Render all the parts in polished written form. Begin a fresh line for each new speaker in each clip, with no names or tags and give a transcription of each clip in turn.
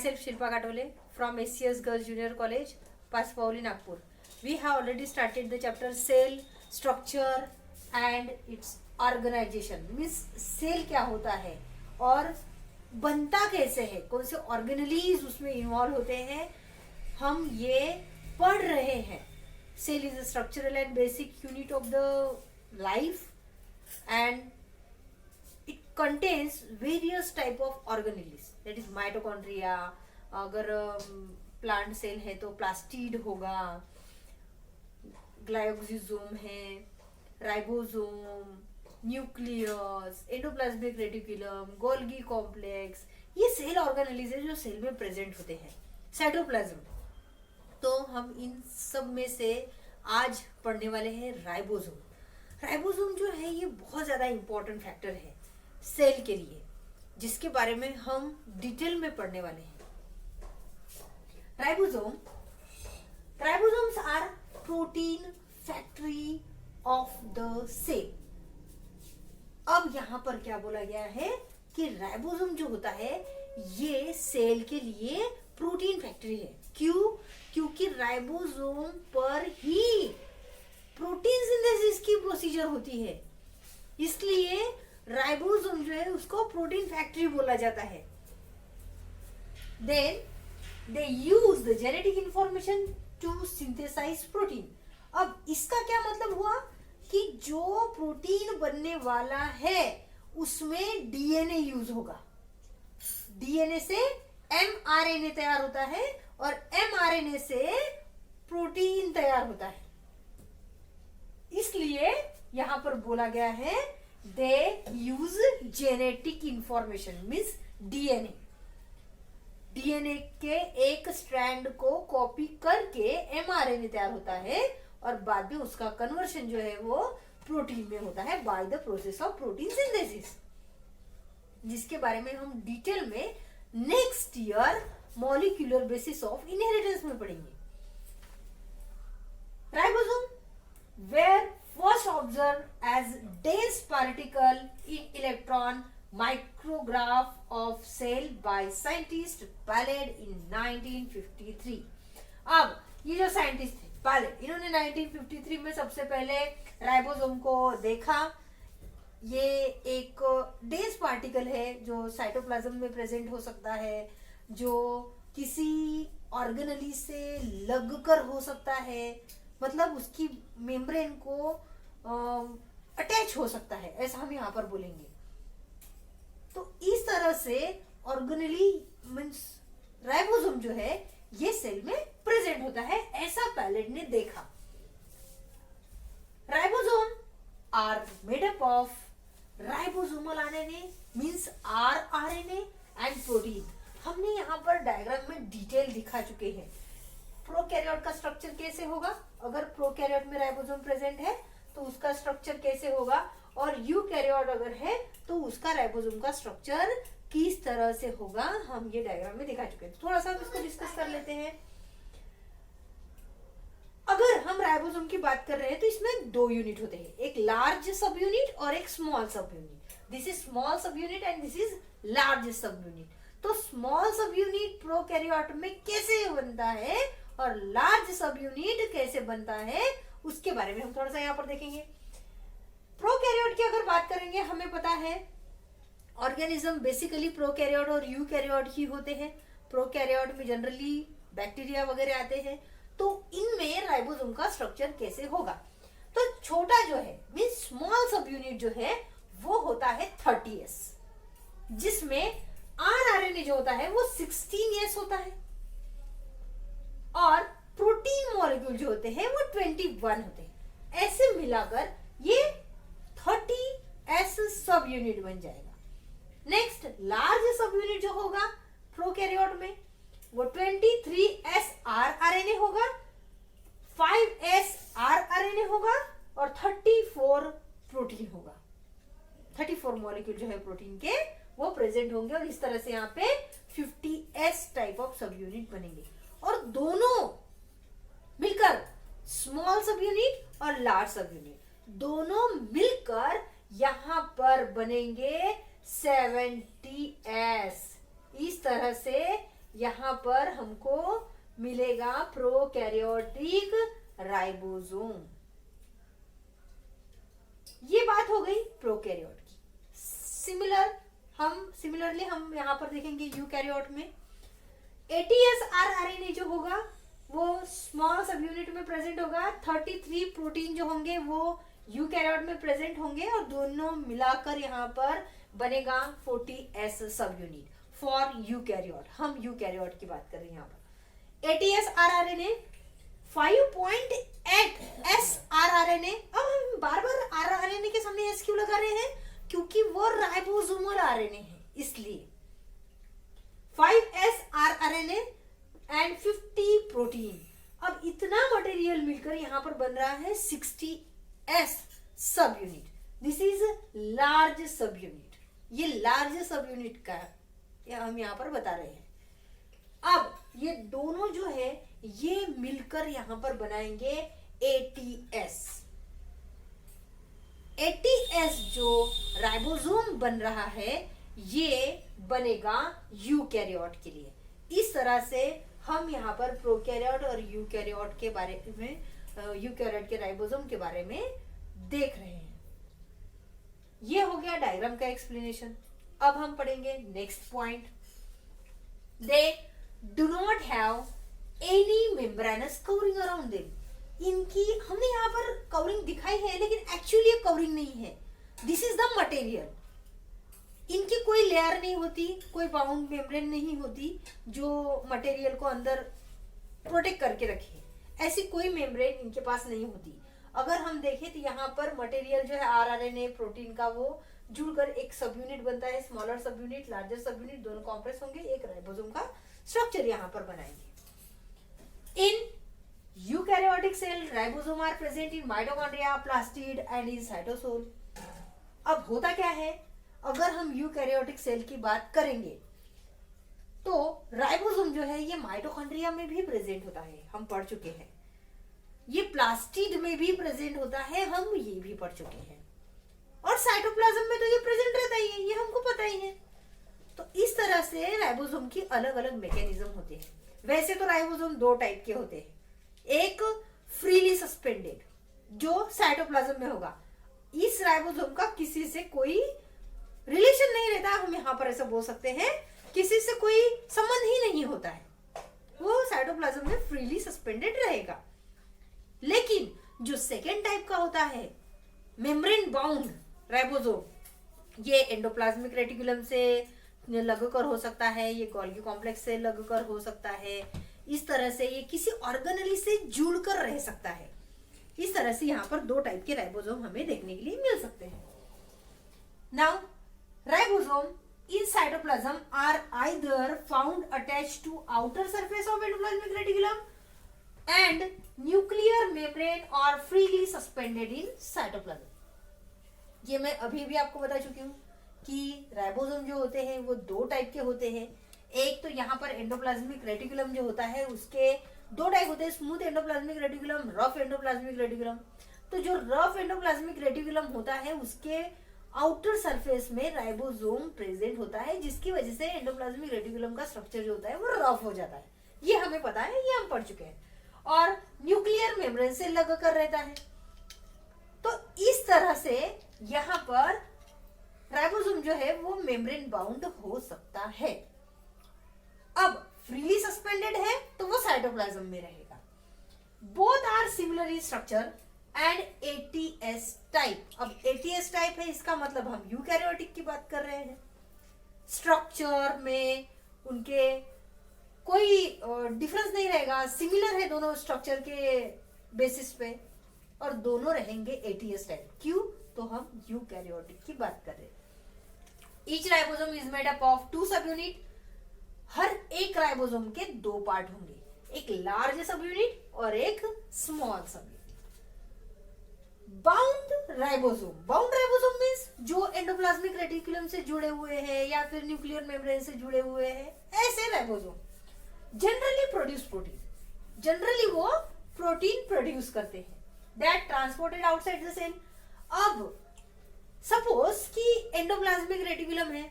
Myself Shilpa Katole from SCS Girls Junior College, Paspauli, Nagpur. We have already started the chapter cell structure and its organization. Means cell क्या होता है और बनता कैसे है, कौन से ऑर्गेनलीज उसमें इन्वॉल्व होते हैं, हम ये पढ़ रहे हैं. Cell is a structural and basic unit of the life and it contains various type of organelles. That is mitochondria. अगर प्लांट सेल है तो प्लास्टिड होगा, ग्लाइकोजिसोम है, ribosome, nucleus, endoplasmic reticulum, Golgi complex, ये सेल ऑर्गेनेल्स है जो cell में present होते हैं. साइटोप्लाज्म, तो हम इन सब में से आज पढ़ने वाले हैं राइबोसोम. राइबोसोम जो है ये बहुत ज़्यादा इंपॉर्टेंट फैक्टर है सेल के लिए, जिसके बारे में हम डिटेल में पढ़ने वाले हैं. Ribosomes are protein factory of the cell. अब यहां पर क्या बोला गया है कि राइबोसोम जो होता है ये सेल के लिए प्रोटीन फैक्ट्री है. क्यों? क्योंकि राइबोसोम पर ही प्रोटीन सिंथेसिस की प्रोसीजर होती है, इसलिए राइबोसोम जो है उसको प्रोटीन फैक्ट्री बोला जाता है. Then they use the genetic information to synthesise protein. अब इसका क्या मतलब हुआ कि जो प्रोटीन बनने वाला है उसमें डीएनए यूज होगा. डीएनए से एमआरएनए तैयार होता है और एमआरएनए से प्रोटीन तैयार होता है. इसलिए यहां पर बोला गया है they use genetic information means DNA. DNA के एक स्ट्रैंड को कॉपी करके एमआरएनए तैयार होता है और बाद में उसका कन्वर्शन जो है वो प्रोटीन में होता है by the process of protein synthesis, जिसके बारे में हम डिटेल में next year molecular basis of inheritance में पढ़ेंगे. Ribosome were first observed as dense particle in electron micrograph of cell by scientist Palade in 1953. अब ये जो साइंटिस्ट थे पालेड, इन्होंने 1953 में सबसे पहले राइबोसोम को देखा. ये एक डेंस पार्टिकल है जो साइटोप्लाज्म में प्रेजेंट हो सकता है, जो किसी ऑर्गेनेली से लगकर हो सकता है, मतलब उसकी मेम्ब्रेन को अटैच हो सकता है, ऐसा हम यहाँ पर बोलेंगे. तो इस तरह से ऑर्गेनेली मींस राइबोसोम जो है ये सेल में प्रेजेंट होता है, ऐसा पैलेट ने देखा. Ribosome are made up of ribosomal RNA means rRNA and protein. हमने यहाँ पर डायग्राम में डिटेल दिखा चुके हैं. प्रोकैरियोट का स्ट्रक्चर कैसे होगा, अगर प्रोकैरियोट में राइबोसोम प्रेजेंट है तो उसका स्ट्रक्चर कैसे होगा, और यूकैरियोट अगर है तो उसका राइबोसोम का स्ट्रक्चर किस तरह से होगा, हम ये डायग्राम में दिखा चुके हैं. थोड़ा सा हम इसको डिस्कस कर लेते हैं. अगर हम राइबोसोम की बात कर रहे हैं तो इसमें दो यूनिट होते हैं, एक लार्ज सब यूनिट और एक स्मॉल सब यूनिट. दिस इज स्मॉल सब unit and this is large सब यूनिट. तो स्मॉल सब यूनिट प्रोकैरियोट में कैसे बनता है और लार्ज सब यूनिट कैसे बनता है उसके बारे में हम थोड़ा सा यहाँ पर देखेंगे. प्रोकैरियोट की अगर बात करेंगे, हमें पता है ऑर्गेनिज्म बेसिकली प्रोकैरियोट और यूकैरियोट ही होते हैं. प्रोकैरियोट में जनरली बैक्टीरिया वगैरह आते हैं. तो इनमें राइबोसोम का स्ट्रक्चर कैसे होगा, तो छोटा जो है मीन स्मॉल सब यूनिट जो है वो होता है 30S, जिसमें आरआरएनए जो होता है वो 16S होता है और प्रोटीन मॉलिक्यूल जो होते हैं वो 21 होते हैं. ऐसे मिलाकर ये 30S सब यूनिट बन जाएगा. नेक्स्ट लार्ज सब यूनिट जो होगा प्रोकैरियोट में वो 23S आरआरएनए होगा, 5S आरआरएनए होगा और 34 प्रोटीन होगा. 34 मॉलिक्यूल जो है प्रोटीन के वो प्रेजेंट होंगे और इस तरह से यहाँ पे 50S टाइप ऑफ सब यूनिट बनेंगे. और दोनों मिलकर स्मॉल सब यूनिट और लार्ज सब यूनिट दोनों मिलकर यहां पर बनेंगे 70S. इस तरह से यहाँ पर हमको मिलेगा प्रोकैरियोटिक राइबोसोम। ये बात हो गई प्रोकैरियोट की। सिमिलरली हम यहाँ पर देखेंगे यूकैरियोट में एटीएस आरआरएनए जो होगा वो स्मॉल सब यूनिट में प्रेजेंट होगा। 33 प्रोटीन जो होंगे वो यूकैरियोट में प्रेजेंट होंगे और दोनों मिलाकर यहाँ पर बनेगा 40S सब यूनिट फॉर यूकैरियोट। हम यूकैरियोट की बात कर रहे हैं यहाँ पर। ATS rRNA 5.8 S rRNA. अब हम बार बार आरआरएनए के सामने एस क्यों लगा रहे हैं? क्योंकि वो राइबोसोमल आरएनए है, इसलिए 5S आरआरएनए एंड 50 प्रोटीन। अब इतना मटेरियल मिलकर यहां पर बन रहा है 60S सब यूनिट। दिस इज लार्ज सब यूनिट। ये लार्ज सब यूनिट का हम यहां पर बता रहे हैं। अब ये दोनों जो है ये मिलकर यहां पर बनाएंगे ATS। ATS जो राइबोसोम बन रहा है ये बनेगा यूकैरियोट के लिए। इस तरह से हम यहाँ पर प्रोकैरियोट और यूकैरियोट के बारे में, यूकैरियोट के राइबोसोम के बारे में देख रहे हैं। ये हो गया डायग्राम का एक्सप्लेनेशन। अब हम पढ़ेंगे next point. They do not have any membranes covering around them. इनकी हमने यहाँ पर कवरिंग दिखाई है लेकिन एक्चुअली ये कवरिंग नहीं है। This is the material. इनकी कोई लेयर नहीं होती, कोई बाउंड मेम्ब्रेन नहीं होती जो मटेरियल को अंदर प्रोटेक्ट करके रखे। ऐसी कोई मेम्ब्रेन इनके पास नहीं होती। अगर हम देखें तो यहाँ पर मटेरियल जो है आरआरएनए प्रोटीन का वो जुड़कर एक सब यूनिट बनता है। Smaller subunit, larger subunit दोनों कॉम्प्रेस होंगे, एक राइबोसोम का स्ट्रक्चर यहाँ पर बनाएंगे। In eukaryotic cell ribosome are present in mitochondria, plastid and in cytosol. अब होता क्या है, अगर हम यूकैरियोटिक सेल की बात करेंगे तो राइबोसोम जो है ये माइटोकॉन्ड्रिया में भी प्रेजेंट होता है, हम पढ़ चुके हैं। ये प्लास्टिड में भी प्रेजेंट होता है, हम ये भी पढ़ चुके हैं। और साइटोप्लाज्म में तो ये प्रेजेंट रहता ही है, ये हमको पता ही है। तो इस तरह से राइबोसोम की अलग अलग मैकेनिज्म होते हैं। वैसे तो राइबोसोम दो टाइप के होते हैं, एक फ्रीली सस्पेंडेड जो साइटोप्लाज्म में होगा। इस राइबोसोम का किसी से कोई रिलेशन नहीं रहता, हम यहाँ पर ऐसा बोल सकते हैं, किसी से कोई संबंध ही नहीं होता है, वो साइटोप्लाज्म में फ्रीली सस्पेंडेड रहेगा। लेकिन जो सेकेंड टाइप का होता है मेम्ब्रेन बाउंड राइबोसोम, ये एंडोप्लाज्मिक रेटिकुलम से लगकर हो सकता है, ये गोल्गी कॉम्प्लेक्स से लगकर हो सकता है, इस तरह से ये किसी ऑर्गेनेली से जुड़कर रह सकता है। इस तरह से यहाँ पर दो टाइप के राइबोसोम हमें देखने के लिए मिल सकते हैं। Now ribosome in cytoplasm are either found attached to outer surface of endoplasmic reticulum and nuclear membrane or freely suspended in cytoplasm। ये मैं अभी भी आपको बता चुकी हूँ कि राइबोसोम जो होते हैं वो दो टाइप के होते हैं। एक तो यहाँ पर एंडोप्लाज्मिक रेटिकुलम जो होता है उसके दो टाइप होते हैं, smooth endoplasmic reticulum, rough endoplasmic reticulum. तो जो रफ एंडोप्लाज्मिक रेटिकुलम होता है उसके आउटर सरफेस में राइबोसोम प्रेजेंट होता है, जिसकी वजह से एंडोप्लाज्मिक रेटिकुलम का स्ट्रक्चर जो होता है वो रफ हो जाता है। ये हमें पता है, ये हम पढ़ चुके हैं। और न्यूक्लियर मेम्ब्रेन से लगकर रहता है। तो इस तरह से यहाँ पर राइबोसोम जो है वो मेम्ब्रेन बाउंड हो सकता है। अब फ्रीली सस्पेंडेड है तो वो साइटोप्लाज्म में रहेगा। Both are similar in structure and ATS type. अब ATS टाइप है, इसका मतलब हम यूकैरियोटिक की बात कर रहे हैं। स्ट्रक्चर में उनके कोई डिफरेंस नहीं रहेगा, सिमिलर है दोनों स्ट्रक्चर के बेसिस पे, और दोनों रहेंगे ATS टाइप। क्यों? तो हम यूकैरियोटिक की बात कर रहे हैं। Each ribosome is made up of 2 सब यूनिट। हर एक राइबोसोम के दो पार्ट होंगे, एक लार्ज सब यूनिट और एक स्मॉल सब यूनिट। बाउंड राइबोसोम मींस जो एंडोप्लाज्मिक रेटिकुलम से जुड़े हुए हैं या फिर न्यूक्लियर मेम्ब्रेन से जुड़े हुए हैं, ऐसे ribosome generally produce protein. Generally वो प्रोटीन प्रोड्यूस करते हैं that transported outside the cell. अब सपोज कि एंडोप्लाज्मिक रेटिकुलम है,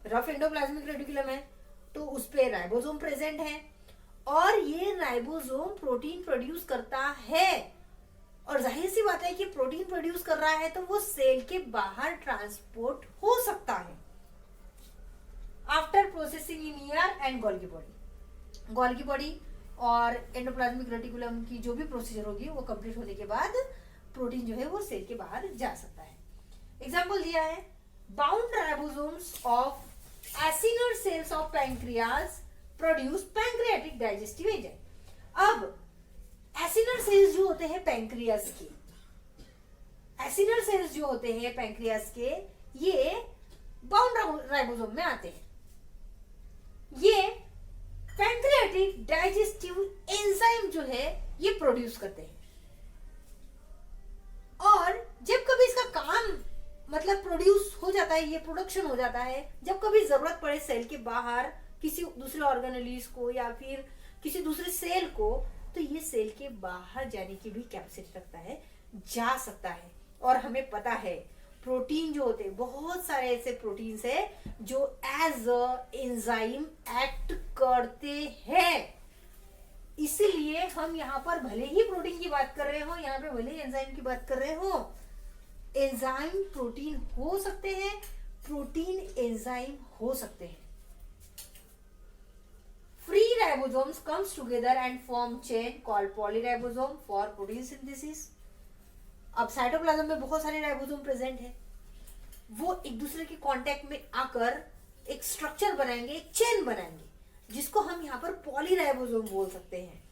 रफ एंडोप्लाज्मिक रेटिकुलम है, तो उस पे राइबोसोम प्रेजेंट है और ये राइबोसोम प्रोटीन प्रोड्यूस करता है और जाहिर सी बात है कि प्रोटीन प्रोड्यूस कर रहा है तो वो सेल के बाहर ट्रांसपोर्ट हो सकता है after processing in year and Golgi body और एंडोप्लाज्मिक रेटिकुलम की जो भी प्रोसीजर होगी वो कंप्लीट होने के बाद प्रोटीन जो है वो सेल के बाहर जा सकता है। एग्जाम्पल दिया है, bound ribosomes of acinar cells of pancreas produce pancreatic digestive enzyme. अब एसिनर सेल्स जो होते हैं पैंक्रियाज के, एसिनर सेल्स जो होते हैं पैंक्रियाज के, ये बाउंड राइबोसोम में आते हैं। ये पैंक्रियाटिक डाइजेस्टिव एंजाइम जो है ये प्रोड्यूस करते हैं और जब कभी इसका काम मतलब प्रोड्यूस हो जाता है, ये प्रोडक्शन हो जाता है, जब कभी जरूरत पड़े सेल के बाहर किसी दूसरे ऑर्गेनेलिस को या फिर किसी दूसरे सेल को, तो ये सेल के बाहर जाने की भी कैपेसिटी रखता है, जा सकता है। और हमें पता है प्रोटीन जो होते हैं, बहुत सारे ऐसे प्रोटीन्स है जो एज अ एंजाइम एक्ट करते हैं। इसलिए हम यहाँ पर भले ही प्रोटीन की बात कर रहे हो, यहाँ पे भले ही एंजाइम की बात कर रहे हो, एंजाइम प्रोटीन हो सकते हैं, प्रोटीन एंजाइम हो सकते हैं। Free ribosomes comes together and form chain called polyribosome for protein synthesis. अब साइटोप्लाज्म में बहुत सारे राइबोसोम प्रेजेंट है, वो एक दूसरे के कांटेक्ट में आकर एक स्ट्रक्चर बनाएंगे, एक चेन बनाएंगे, जिसको हम यहाँ पर पॉलीराइबोसोम बोल सकते हैं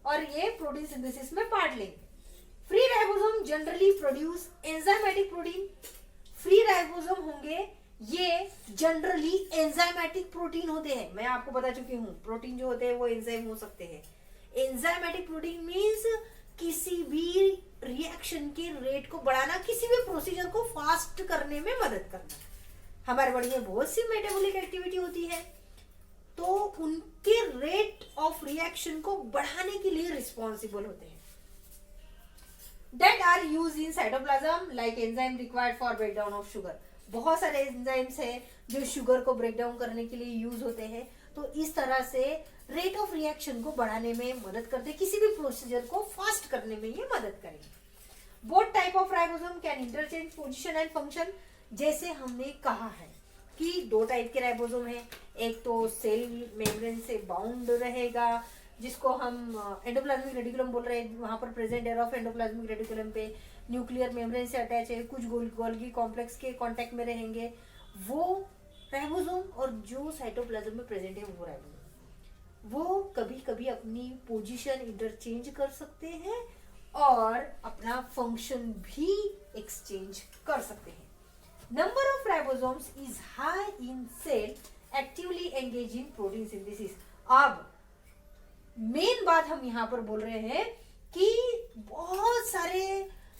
और ये प्रोटीन सिंथेसिस में पार्ट लेंगे। Free ribosome generally produce enzymatic protein. Free ribosome होंगे ये जनरली एंजाइमेटिक प्रोटीन होते हैं। मैं आपको बता चुकी हूँ प्रोटीन जो होते हैं वो एंजाइम हो सकते हैं। एंजाइमेटिक प्रोटीन मींस किसी भी रिएक्शन के रेट को बढ़ाना, किसी भी प्रोसीजर को फास्ट करने में मदद करना। हमारे बॉडी में बहुत सी मेटाबॉलिक एक्टिविटी होती है तो उनके रेट ऑफ रिएक्शन को बढ़ाने के लिए रिस्पॉन्सिबल होते हैं। That are used in cytoplasm like enzyme required for breakdown of sugar. बहुत सारे एंजाइम्स हैं जो शुगर को ब्रेक डाउन करने के लिए यूज होते हैं, तो इस तरह से रेट ऑफ रिएक्शन को बढ़ाने में मदद करते हैं, किसी भी प्रोसीजर को फास्ट करने में ये मदद करेंगे। Both type of ribosome can interchange position and function. जैसे हमने कहा है कि दो टाइप के राइबोसोम है, एक तो सेल मेम्ब्रेन से बाउंड रहेगा जिसको हम एंडोप्लाज्मिक रेटिकुलम बोल रहे हैं, वहां पर प्रेजेंट है ऑफ एंडोप्लाज्मिक रेटिकुलम पे न्यूक्लियर मेम्ब्रेन से अटैच है, कुछ गोल्गी कॉम्प्लेक्स के कांटेक्ट में रहेंगे, वो राइबोसोम। और जो साइटोप्लाज्म में प्रेजेंट है वो राइबोसोम, वो कभी कभी अपनी पोजीशन इंटरचेंज कर सकते हैं और अपना फंक्शन भी एक्सचेंज कर सकते हैं। Number of ribosomes is high in cell actively engage in protein synthesis. अब मेन बात हम यहाँ पर बोल रहे हैं कि बहुत सारे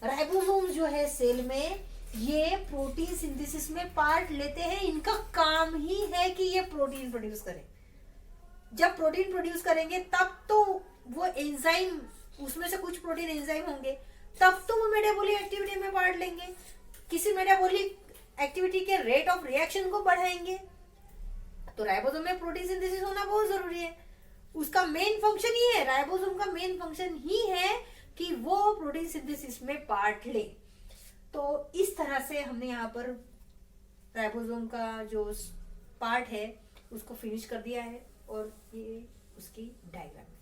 राइबोसोम्स जो है सेल में ये प्रोटीन सिंथेसिस में पार्ट लेते हैं। इनका काम ही है कि ये प्रोटीन प्रोड्यूस करें। जब प्रोटीन प्रोड्यूस करेंगे तब तो वो एंजाइम, उसमें से कुछ प्रोटीन एंजाइम होंगे, तब तो वो मेटाबॉलिक एक्टिविटी में पार्ट लेंगे, किसी मेटाबॉलिक एक्टिविटी के रेट ऑफ रिएक्शन को बढ़ाएंगे। तो राइबोसोम में प्रोटीन सिंथेसिस होना बहुत जरूरी है। उसका मेन फंक्शन ही है, राइबोसोम का मेन फंक्शन ही है कि वो प्रोटीन सिंथेसिस में पार्ट ले। तो इस तरह से हमने यहाँ पर राइबोसोम का जो पार्ट है उसको फिनिश कर दिया है और ये उसकी डायग्राम है।